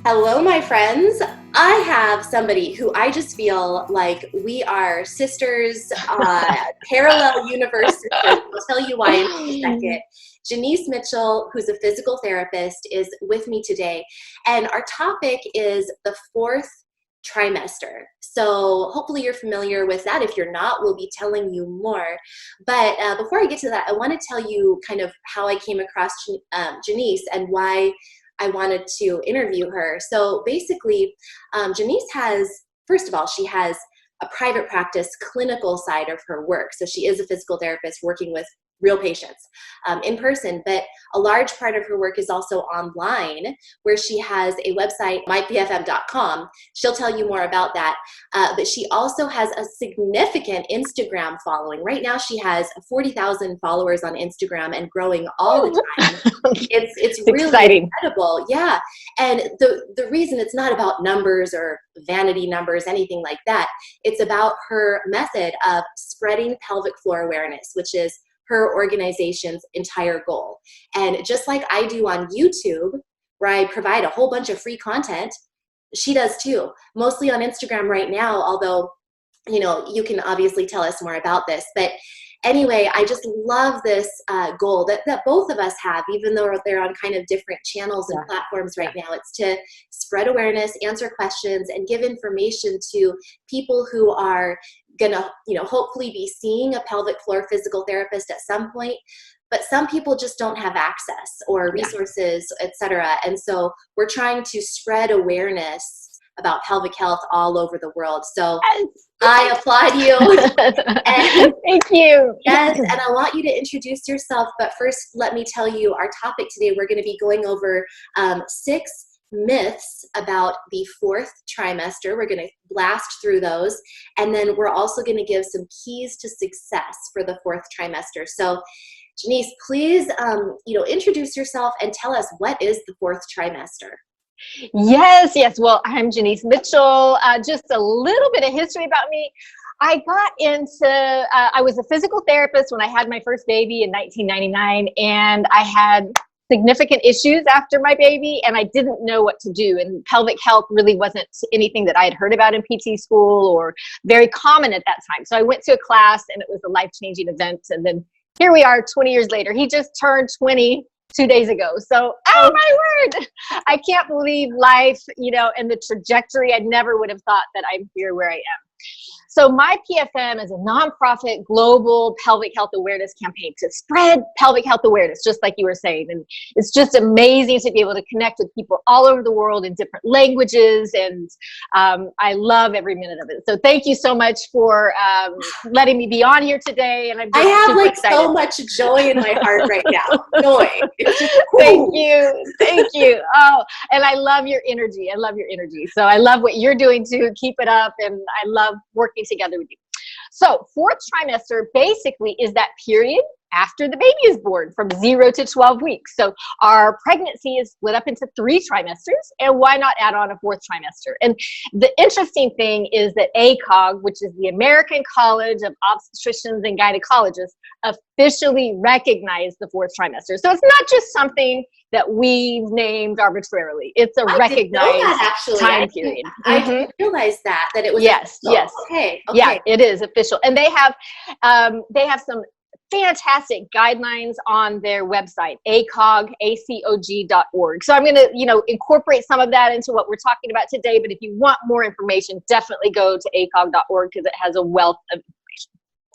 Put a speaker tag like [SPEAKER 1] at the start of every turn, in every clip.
[SPEAKER 1] Hello, my friends. I have somebody who I just feel like we are sisters, parallel universe sisters. I'll tell you why in just a second. Jeanice Mitchell, who's a physical therapist, is with me today. And our topic is the fourth trimester. So hopefully you're familiar with that. If you're not, we'll be telling you more. But before I get to that, I want to tell you kind of how I came across Jeanice and why I wanted to interview her. So basically, Jeanice has, first of all, she has a private practice clinical side of her work. So she is a physical therapist working with real patients in person, but a large part of her work is also online, where she has a website, mypfm.com. She'll tell you more about that. But she also has a significant Instagram following. Right now she has 40,000 followers on Instagram and growing all the time. It's really
[SPEAKER 2] exciting.
[SPEAKER 1] Incredible. Yeah. And the reason it's not about numbers or vanity numbers, anything like that, it's about her method of spreading pelvic floor awareness, which is her organization's entire goal. And just like I do on YouTube, where I provide a whole bunch of free content, she does too, mostly on Instagram right now, although, you can obviously tell us more about this. But anyway, I just love this goal that both of us have, even though they're on kind of different channels and platforms right now. It's to spread awareness, answer questions, and give information to people who are gonna, hopefully be seeing a pelvic floor physical therapist at some point. But some people just don't have access or resources, etc. And so we're trying to spread awareness about pelvic health all over the world. So I applaud you.
[SPEAKER 2] And thank you.
[SPEAKER 1] Yes, and I want you to introduce yourself, but first let me tell you our topic today. We're going to be going over 6 myths about the fourth trimester. We're going to blast through those, and then we're also going to give some keys to success for the fourth trimester. So Jeanice, please introduce yourself and tell us, what is the fourth trimester?
[SPEAKER 2] Yes. Well, I'm Jeanice Mitchell. Just a little bit of history about me. I got into, I was a physical therapist when I had my first baby in 1999, and I had significant issues after my baby, and I didn't know what to do. And pelvic health really wasn't anything that I had heard about in PT school or very common at that time. So I went to a class, and it was a life-changing event. And then here we are 20 years later. He just turned 20 2 days ago. So, oh my word, I can't believe life, and the trajectory. I never would have thought that I'm here where I am. So my PFM is a nonprofit global pelvic health awareness campaign to spread pelvic health awareness, just like you were saying. And it's just amazing to be able to connect with people all over the world in different languages. And I love every minute of it. So thank you so much for letting me be on here today. And
[SPEAKER 1] I have excited. So much joy in my heart right now. Joy. It's just
[SPEAKER 2] cool. Thank you. Oh, and I love your energy. So I love what you're doing too. Keep it up. And I love working together with you. So fourth trimester basically is that period after the baby is born, from 0 to 12 weeks. So our pregnancy is split up into 3 trimesters, and why not add on a fourth trimester? And the interesting thing is that ACOG, which is the American College of Obstetricians and Gynecologists, officially recognized the fourth trimester. So it's not just something that we've named arbitrarily. It's a recognized time period.
[SPEAKER 1] I didn't realize that it was
[SPEAKER 2] yes.
[SPEAKER 1] Okay.
[SPEAKER 2] Yeah, it is official. And they have some fantastic guidelines on their website, acog.org. So I'm going to, incorporate some of that into what we're talking about today. But if you want more information, definitely go to acog.org, because it has a wealth of information.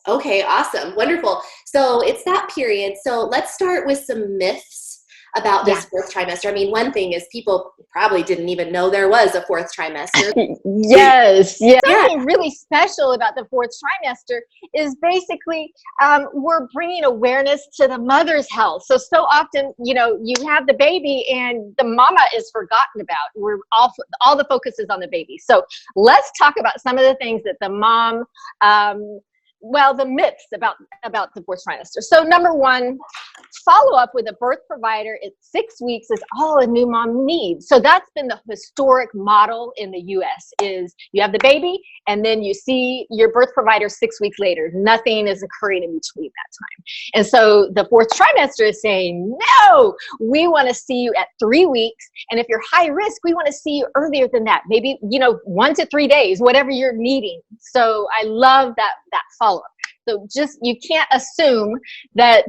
[SPEAKER 1] Okay, awesome. Wonderful. So it's that period. So let's start with some myths about this fourth trimester. I mean, one thing is people probably didn't even know there was a fourth trimester.
[SPEAKER 2] Yes. Something really special about the fourth trimester is basically we're bringing awareness to the mother's health. So often, you have the baby and the mama is forgotten about. We're all the focus is on the baby. So let's talk about some of the things that the mom the myths about the fourth trimester. So number one, follow-up with a birth provider at 6 weeks is all a new mom needs. So that's been the historic model in the US, is you have the baby and then you see your birth provider 6 weeks later. Nothing is occurring in between that time. And so the fourth trimester is saying, no, we want to see you at 3 weeks. And if you're high risk, we want to see you earlier than that. Maybe, 1 to 3 days, whatever you're needing. So I love that follow-up. So you can't assume that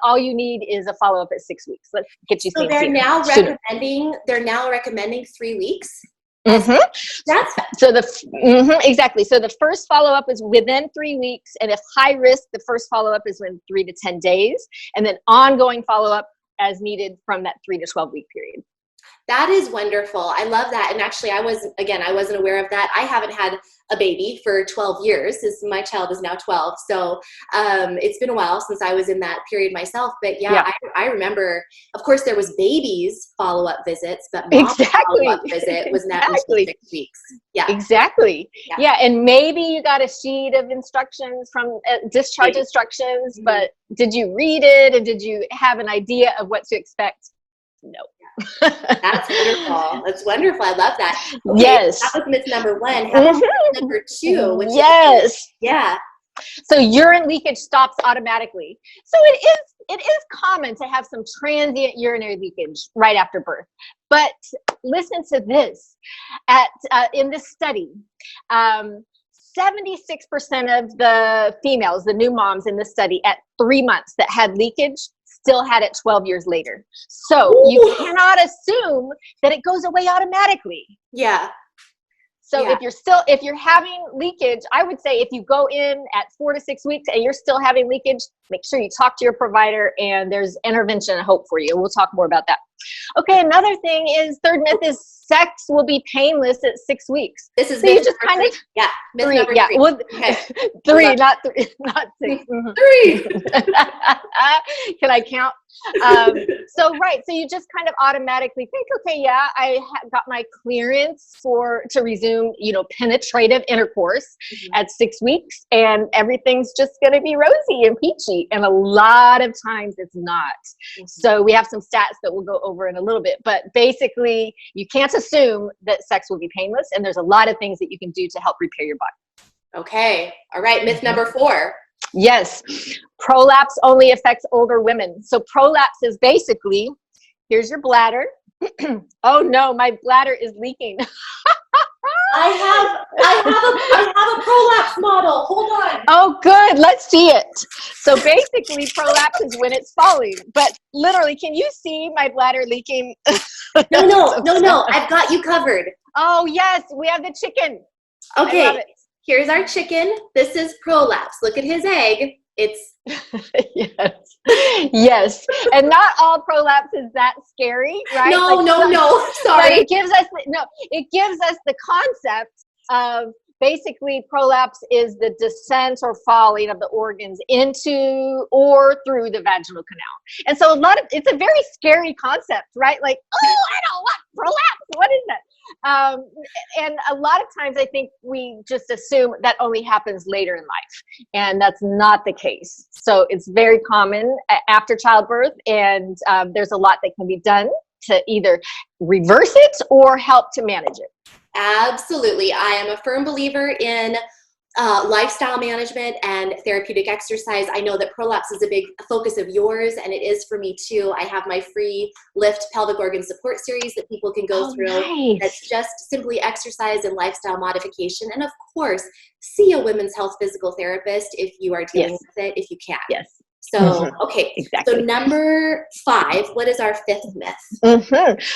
[SPEAKER 2] all you need is a follow-up at 6 weeks. Let's get you.
[SPEAKER 1] So they're now recommending 3 weeks.
[SPEAKER 2] Mm-hmm.
[SPEAKER 1] That's
[SPEAKER 2] so exactly. So the first follow-up is within 3 weeks, and if high risk, the first follow-up is within 3 to 10 days, and then ongoing follow-up as needed from that 3 to 12 week period.
[SPEAKER 1] That is wonderful. I love that. And actually, I wasn't aware of that. I haven't had a baby for 12 years. My child is now 12. So it's been a while since I was in that period myself. But yeah. I remember, of course, there was babies follow-up visits, but mom's follow-up visit was not until 6 weeks. Yeah.
[SPEAKER 2] Exactly. Yeah. And maybe you got a sheet of instructions from discharge instructions, but did you read it and did you have an idea of what to expect? No.
[SPEAKER 1] That's wonderful. That's wonderful. I love that. Okay,
[SPEAKER 2] yes.
[SPEAKER 1] That was myth number 1. How about myth number 2? Which
[SPEAKER 2] Is, so urine leakage stops automatically. So it is common to have some transient urinary leakage right after birth. But listen to this. In this study, 76% of the females, the new moms in the study at 3 months that had leakage, still had it 12 years later. So you cannot assume that it goes away automatically.
[SPEAKER 1] Yeah.
[SPEAKER 2] So if you're having leakage, I would say if you go in at 4 to 6 weeks and you're still having leakage, make sure you talk to your provider and there's intervention and hope for you. We'll talk more about that. Okay, another thing is, third myth is sex will be painless at 6 weeks.
[SPEAKER 1] This is
[SPEAKER 2] so you just kind of
[SPEAKER 1] myth number 3.
[SPEAKER 2] Well,
[SPEAKER 1] okay.
[SPEAKER 2] 3, not 6.
[SPEAKER 1] 3.
[SPEAKER 2] Can I count? So you just kind of automatically think, okay, I got my clearance to resume, penetrative intercourse at 6 weeks, and everything's just going to be rosy and peachy. And a lot of times it's not. So we have some stats that we'll go over in a little bit, but basically you can't assume that sex will be painless, and there's a lot of things that you can do to help repair your body.
[SPEAKER 1] Okay. All right. Myth number 4.
[SPEAKER 2] Yes. Prolapse only affects older women. So prolapse is basically, here's your bladder. Oh no, my bladder is leaking.
[SPEAKER 1] I have a prolapse model. Hold on.
[SPEAKER 2] Oh, good. Let's see it. So basically, prolapse is when it's falling. But literally, can you see my bladder leaking?
[SPEAKER 1] No. I've got you covered.
[SPEAKER 2] Oh, yes. We have the chicken.
[SPEAKER 1] Okay.
[SPEAKER 2] I love it.
[SPEAKER 1] Here's our chicken. This is prolapse. Look at his egg. It's
[SPEAKER 2] yes. And not all prolapse is that scary, right?
[SPEAKER 1] No. Sorry.
[SPEAKER 2] But it gives us the concept of basically prolapse is the descent or falling of the organs into or through the vaginal canal. And so it's a very scary concept, right? Like, oh, I don't want prolapse. What is that? And a lot of times I think we just assume that only happens later in life, and that's not the case. So it's very common after childbirth, and there's a lot that can be done to either reverse it or help to manage it.
[SPEAKER 1] Absolutely. I am a firm believer in lifestyle management and therapeutic exercise. I know that prolapse is a big focus of yours, and it is for me too. I have my free Lift Pelvic Organ Support series that people can go through.
[SPEAKER 2] Nice.
[SPEAKER 1] That's just simply exercise and lifestyle modification. And of course, see a women's health physical therapist if you are dealing with it, if you can.
[SPEAKER 2] Yes.
[SPEAKER 1] So, okay.
[SPEAKER 2] Exactly.
[SPEAKER 1] So number 5, what is our 5th myth?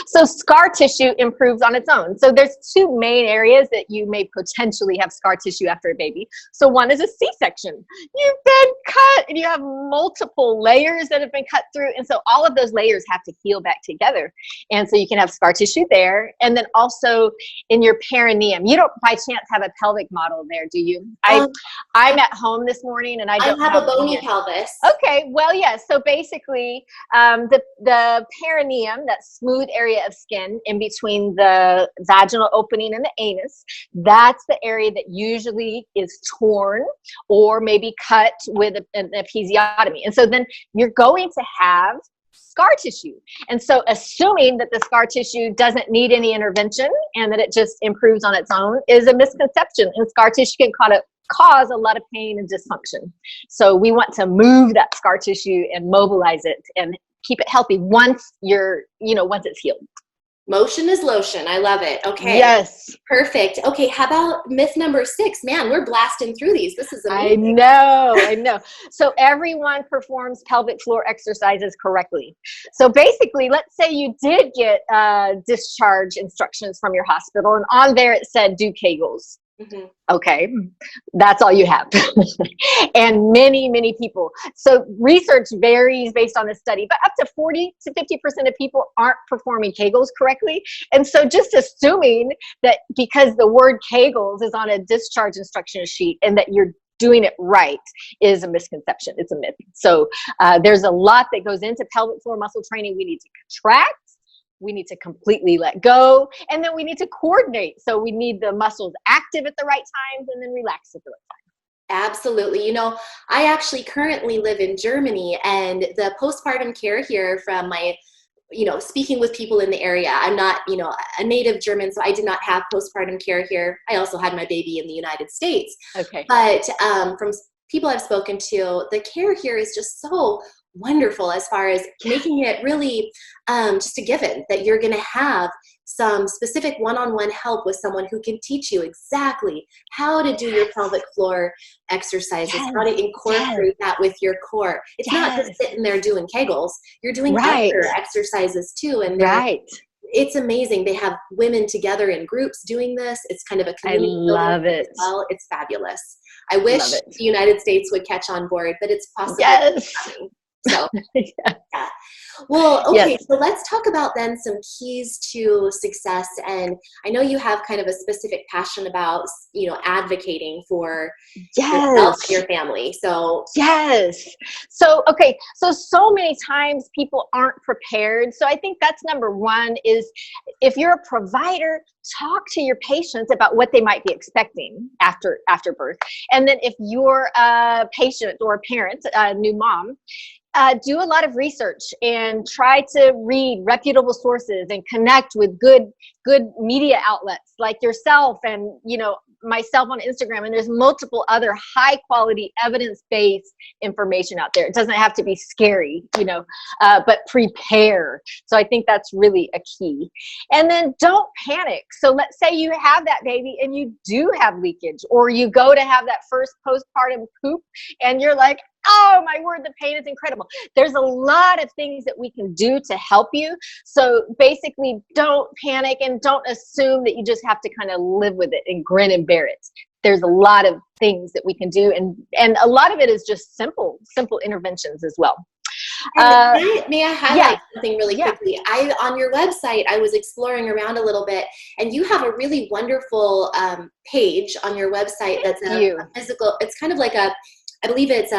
[SPEAKER 2] So scar tissue improves on its own. So there's 2 main areas that you may potentially have scar tissue after a baby. So one is a C-section. You've been cut and you have multiple layers that have been cut through. And so all of those layers have to heal back together. And so you can have scar tissue there. And then also in your perineum, you don't by chance have a pelvic model there, do you? I'm at home this morning and I don't
[SPEAKER 1] have a bony pelvis.
[SPEAKER 2] Okay, well, yes. So basically, the perineum, that smooth area of skin in between the vaginal opening and the anus, that's the area that usually is torn or maybe cut with an episiotomy. And so then you're going to have scar tissue. And so assuming that the scar tissue doesn't need any intervention and that it just improves on its own is a misconception. And scar tissue can cause a lot of pain and dysfunction. So we want to move that scar tissue and mobilize it and keep it healthy once once it's healed.
[SPEAKER 1] Motion is lotion. I love it. Okay.
[SPEAKER 2] Yes.
[SPEAKER 1] Perfect. Okay. How about myth number 6? Man, we're blasting through these. This is amazing.
[SPEAKER 2] I know. So everyone performs pelvic floor exercises correctly. So basically, let's say you did get discharge instructions from your hospital, and on there it said do Kegels. Mm-hmm. Okay, that's all you have. And many people. So research varies based on the study, but up to 40 to 50% of people aren't performing Kegels correctly. And so just assuming that because the word Kegels is on a discharge instruction sheet and that you're doing it right is a misconception. It's a myth. So there's a lot that goes into pelvic floor muscle training. We need to contract. We need to completely let go, and then we need to coordinate. So we need the muscles active at the right times and then relax at the right time.
[SPEAKER 1] Absolutely. I actually currently live in Germany, and the postpartum care here from my, speaking with people in the area, I'm not, a native German, so I did not have postpartum care here. I also had my baby in the United States.
[SPEAKER 2] Okay.
[SPEAKER 1] But from people I've spoken to, the care here is just so wonderful as far as making it really just a given that you're going to have some specific one-on-one help with someone who can teach you exactly how to do your pelvic floor exercises, how to incorporate that with your core. It's not just sitting there doing Kegels. You're doing other exercises too. And it's amazing. They have women together in groups doing this. It's kind of a community.
[SPEAKER 2] I love it.
[SPEAKER 1] As well. It's fabulous. I wish the United States would catch on board, but it's possible.
[SPEAKER 2] Yes.
[SPEAKER 1] So, yeah. Well, okay, so let's talk about then some keys to success. And I know you have kind of a specific passion about, advocating for yourself and your family. So,
[SPEAKER 2] So many times people aren't prepared. So I think that's number one is if you're a provider, talk to your patients about what they might be expecting after birth. And then if you're a patient or a parent, a new mom, do a lot of research and try to read reputable sources and connect with good media outlets like yourself and, myself on Instagram. And there's multiple other high quality evidence-based information out there. It doesn't have to be scary, but prepare. So I think that's really a key. And then don't panic. So let's say you have that baby and you do have leakage, or you go to have that first postpartum poop and you're like, oh my word, the pain is incredible. There's a lot of things that we can do to help you. So basically don't panic and don't assume that you just have to kind of live with it and grin and bear it. There's a lot of things that we can do. And a lot of it is just simple interventions as well.
[SPEAKER 1] May I highlight something really quickly? On your website, I was exploring around a little bit, and you have a really wonderful page on your website that's a physical, it's kind of like I believe it's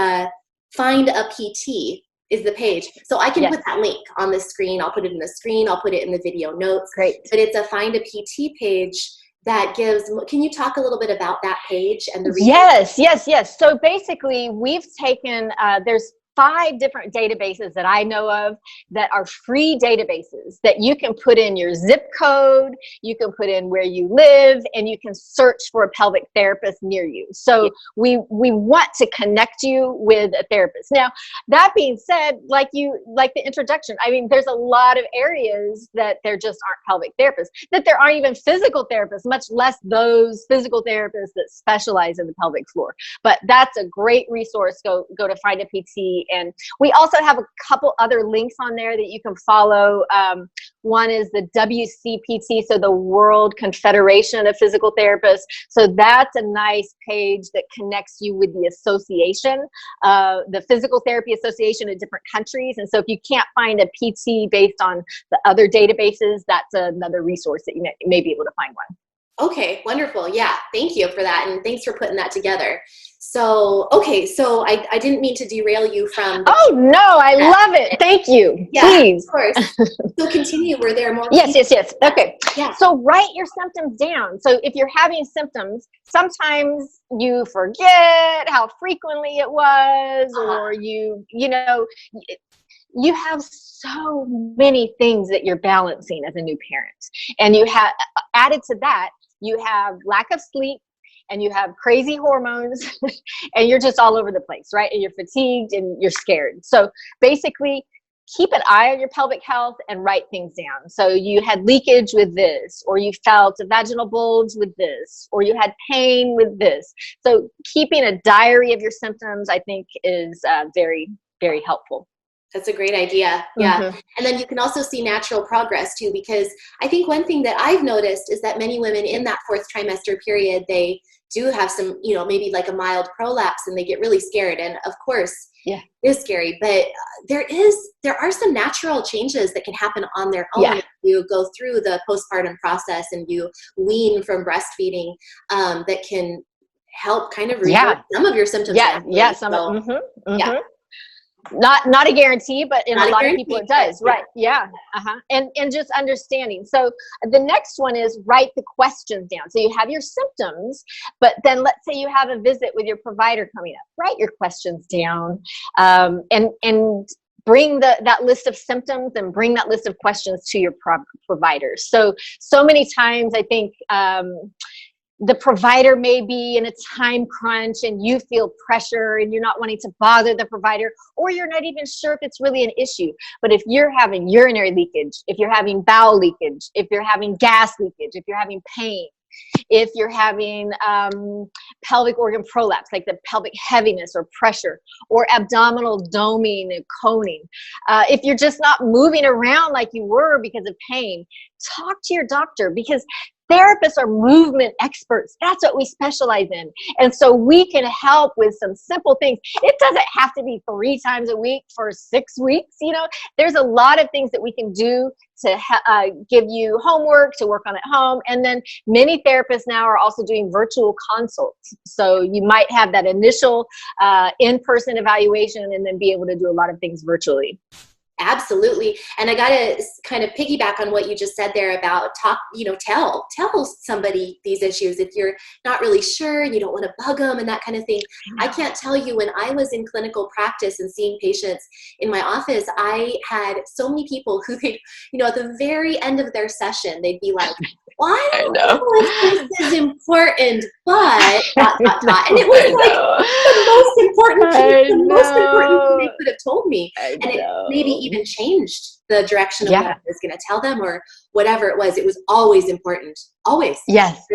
[SPEAKER 1] Find a PT is the page. So I can put that link on the screen. I'll put it in the screen. I'll put it in the video notes.
[SPEAKER 2] Great.
[SPEAKER 1] But it's a Find a PT page that gives, can you talk a little bit about that page and the
[SPEAKER 2] research? Yes. So basically we've taken, there's 5 different databases that I know of that are free databases that you can put in your zip code, you can put in where you live, and you can search for a pelvic therapist near you. So we want to connect you with a therapist. Now, that being said, like the introduction, I mean, there's a lot of areas that there just aren't pelvic therapists, that there aren't even physical therapists, much less those physical therapists that specialize in the pelvic floor. But that's a great resource. Go to Find a PT. And we also have a couple other links on there that you can follow. One is the WCPT, so the World Confederation of Physical Therapists. So that's a nice page that connects you with the association, the Physical Therapy Association in different countries. And so if you can't find a PT based on the other databases, that's another resource that you may be able to find one.
[SPEAKER 1] Okay, wonderful. Yeah, thank you for that. And thanks for putting that together. So, okay, so I didn't mean to derail you from the
[SPEAKER 2] Oh, no, I love it. Thank you.
[SPEAKER 1] yeah,
[SPEAKER 2] Please.
[SPEAKER 1] of course. So continue. Were there more?
[SPEAKER 2] Yes. Okay.
[SPEAKER 1] Yeah.
[SPEAKER 2] So write your symptoms down. So if you're having symptoms, sometimes you forget how frequently it was, or you have so many things that you're balancing as a new parent. And you have added to that, you have lack of sleep, and you have crazy hormones, and you're just all over the place, right? And you're fatigued and you're scared. So basically, keep an eye on your pelvic health and write things down. So you had leakage with this, or you felt a vaginal bulge with this, or you had pain with this. So keeping a diary of your symptoms, I think, is very, very helpful.
[SPEAKER 1] That's a great idea. Yeah. Mm-hmm. And then you can also see natural progress too, because I think one thing that I've noticed is that many women in that 4th trimester period, they do have some, maybe like a mild prolapse, and they get really scared. And of course, it is scary, but there are some natural changes that can happen on their own if you go through the postpartum process and you wean from breastfeeding, that can help kind of reverse some of your symptoms.
[SPEAKER 2] Yeah. Not a guarantee, but in a lot of people it does. Right. Yeah. And just understanding. So the next one is write the questions down. So you have your symptoms, but then let's say you have a visit with your provider coming up. Write your questions down, and bring that list of symptoms and bring that list of questions to your providers. So many times I think the provider may be in a time crunch and you feel pressure and you're not wanting to bother the provider, or you're not even sure if it's really an issue. But if you're having urinary leakage, if you're having bowel leakage, if you're having gas leakage, if you're having pain, if you're having pelvic organ prolapse, like the pelvic heaviness or pressure, or abdominal doming and coning, if you're just not moving around like you were because of pain, talk to your doctor, because therapists are movement experts. That's what we specialize in. And so we can help with some simple things. It doesn't have to be 3 times a week for 6 weeks. There's a lot of things that we can do to give you homework to work on at home. And then many therapists now are also doing virtual consults. So you might have that initial in-person evaluation and then be able to do a lot of things virtually.
[SPEAKER 1] Absolutely. And I got to kind of piggyback on what you just said there about tell somebody these issues if you're not really sure and you don't want to bug them and that kind of thing. I can't tell you, when I was in clinical practice and seeing patients in my office, I had so many people who at the very end of their session, they'd be like, well, I don't know if this is important, but ... And it was like the most important thing they could have told me. And it maybe even changed the direction of what I was going to tell them or whatever it was. It was always important. Always.
[SPEAKER 2] Yes.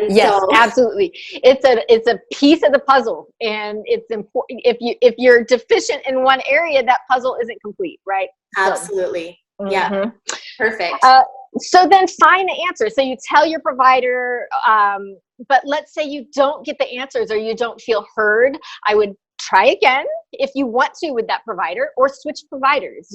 [SPEAKER 2] Absolutely. It's a piece of the puzzle, and it's important. If you're deficient in one area, that puzzle isn't complete, right?
[SPEAKER 1] Absolutely. Yeah. Perfect.
[SPEAKER 2] So then find the answer. So you tell your provider, but let's say you don't get the answers or you don't feel heard. I would try again if you want to with that provider, or switch providers.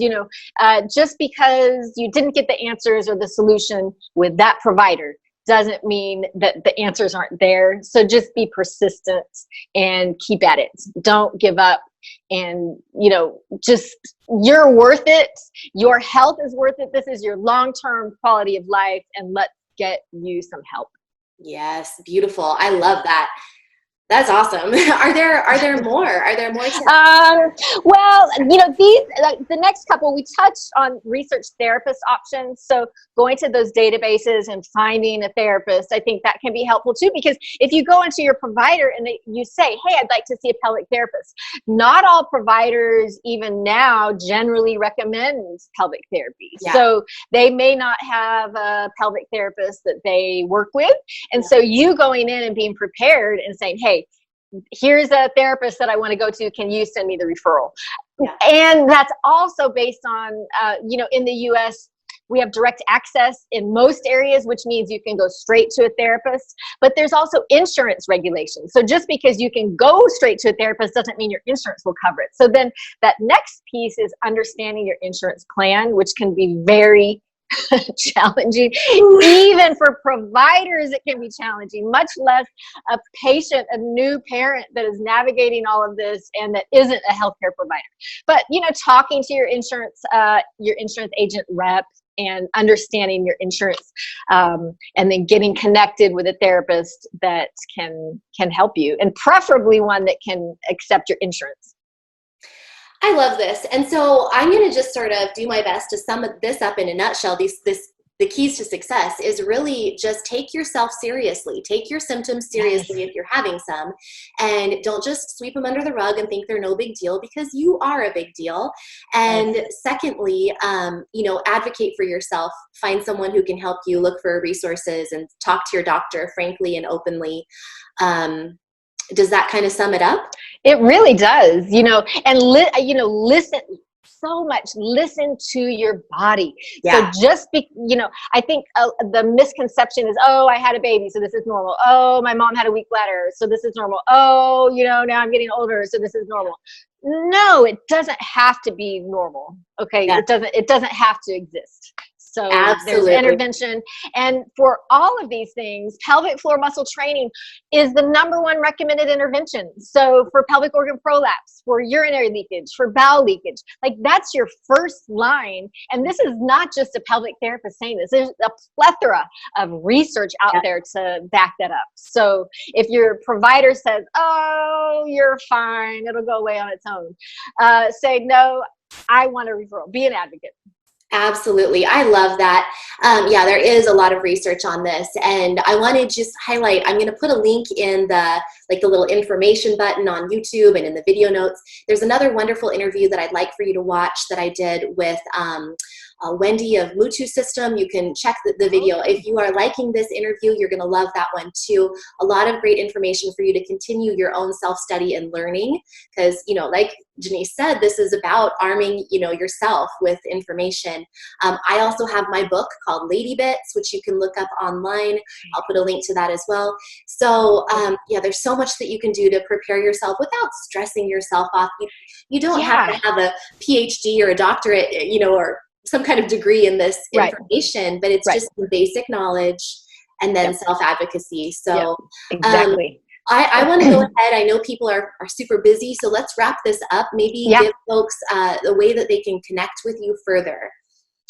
[SPEAKER 2] Just because you didn't get the answers or the solution with that provider doesn't mean that the answers aren't there. So just be persistent and keep at it. Don't give up. And, just, you're worth it. Your health is worth it. This is your long-term quality of life, and let's get you some help.
[SPEAKER 1] Yes. Beautiful. I love that. That's awesome. Are there more? Are there more tips?
[SPEAKER 2] Well, these the next couple, we touched on research therapist options. So going to those databases and finding a therapist, I think that can be helpful too, because if you go into your provider and you say, hey, I'd like to see a pelvic therapist. Not all providers even now generally recommend pelvic therapy. Yeah. So they may not have a pelvic therapist that they work with. And so you going in and being prepared and saying, hey, here's a therapist that I want to go to. Can you send me the referral? Yeah. And that's also based on, in the US, we have direct access in most areas, which means you can go straight to a therapist. But there's also insurance regulations. So just because you can go straight to a therapist doesn't mean your insurance will cover it. So then that next piece is understanding your insurance plan, which can be very challenging. Even for providers, it can be challenging, much less a patient, a new parent that is navigating all of this and that isn't a healthcare provider. But, talking to your insurance agent rep and understanding your insurance, and then getting connected with a therapist that can help you, and preferably one that can accept your insurance.
[SPEAKER 1] I love this. And so I'm going to just sort of do my best to sum this up in a nutshell. The keys to success is really just take yourself seriously. Take your symptoms seriously if you're having some, and don't just sweep them under the rug and think they're no big deal, because you are a big deal. And secondly, advocate for yourself. Find someone who can help you, look for resources, and talk to your doctor frankly and openly. Does that kind of sum it up?
[SPEAKER 2] It really does, and listen so much. Listen to your body.
[SPEAKER 1] Yeah.
[SPEAKER 2] So I think the misconception is, oh, I had a baby, so this is normal. Oh, my mom had a weak bladder, so this is normal. Oh, now I'm getting older, so this is normal. No, it doesn't have to be normal. Okay. Yeah. It doesn't have to exist. So There's intervention. And for all of these things, pelvic floor muscle training is the #1 recommended intervention. So for pelvic organ prolapse, for urinary leakage, for bowel leakage, that's your first line. And this is not just a pelvic therapist saying this. There's a plethora of research out there to back that up. So if your provider says, oh, you're fine, it'll go away on its own, say, no, I want a referral. Be an advocate.
[SPEAKER 1] Absolutely. I love that. There is a lot of research on this, and I want to just highlight, I'm going to put a link in the little information button on YouTube and in the video notes. There's another wonderful interview that I'd like for you to watch that I did with Wendy of Mutu System. You can check the video. If you are liking this interview, you're going to love that one too. A lot of great information for you to continue your own self-study and learning, because, like Jeanice said, this is about arming, yourself with information. I also have my book called Lady Bits, which you can look up online. I'll put a link to that as well. So there's so much that you can do to prepare yourself without stressing yourself off. You don't have to have a PhD or a doctorate, or some kind of degree in this information, but it's just some basic knowledge and then self-advocacy. So
[SPEAKER 2] exactly.
[SPEAKER 1] I want to go ahead. I know people are super busy, so let's wrap this up. Maybe give folks the way that they can connect with you further.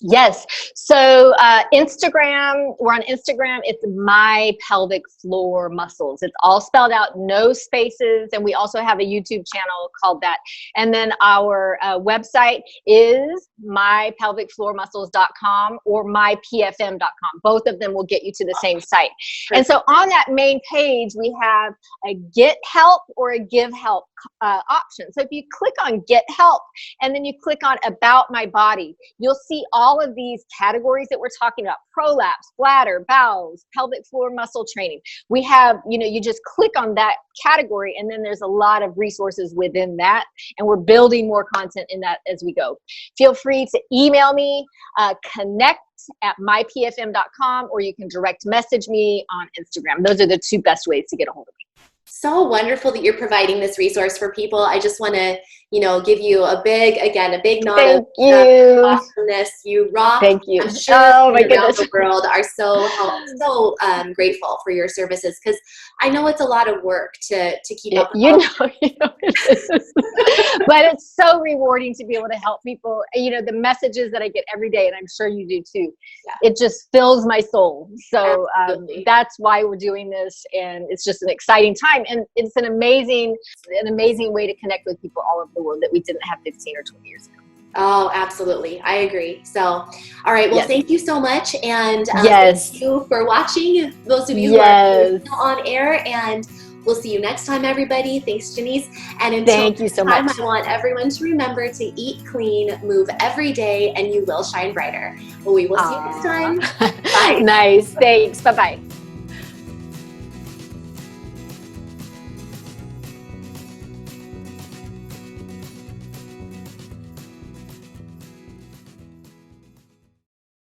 [SPEAKER 2] Yes. So Instagram, we're on Instagram. It's My Pelvic Floor Muscles. It's all spelled out, no spaces. And we also have a YouTube channel called that. And then our website is mypelvicfloormuscles.com or mypfm.com. Both of them will get you to the same site. And so on that main page, we have a get help or a give help option. So if you click on get help and then you click on about my body, you'll see all of these categories that we're talking about: prolapse, bladder, bowels, pelvic floor muscle training. We have, you just click on that category, and then there's a lot of resources within that, and we're building more content in that as we go. Feel free to email me, connect@mypfm.com, or you can direct message me on Instagram. Those are the 2 best ways to get a hold of me.
[SPEAKER 1] So wonderful that you're providing this resource for people. I just want to, give you a big nod of awesomeness. You rock.
[SPEAKER 2] Thank you.
[SPEAKER 1] I'm sure
[SPEAKER 2] my goodness.
[SPEAKER 1] the world are so grateful for your services, because I know it's a lot of work to keep up with.
[SPEAKER 2] But it's so rewarding to be able to help people. The messages that I get every day, and I'm sure you do too. Yeah. It just fills my soul. So that's why we're doing this, and it's just an exciting time, and it's an amazing way to connect with people all over the world that we didn't have 15 or 20 years ago.
[SPEAKER 1] Oh, absolutely. I agree. So, all right. Well, thank you so much. And
[SPEAKER 2] thank
[SPEAKER 1] you for watching. Those of you who are still on air, and we'll see you next time, everybody. Thanks, Jeanice. And until
[SPEAKER 2] thank you so much.
[SPEAKER 1] I want everyone to remember to eat clean, move every day, and you will shine brighter. Well, we will see you next time. Bye.
[SPEAKER 2] Nice. Thanks. Bye-bye.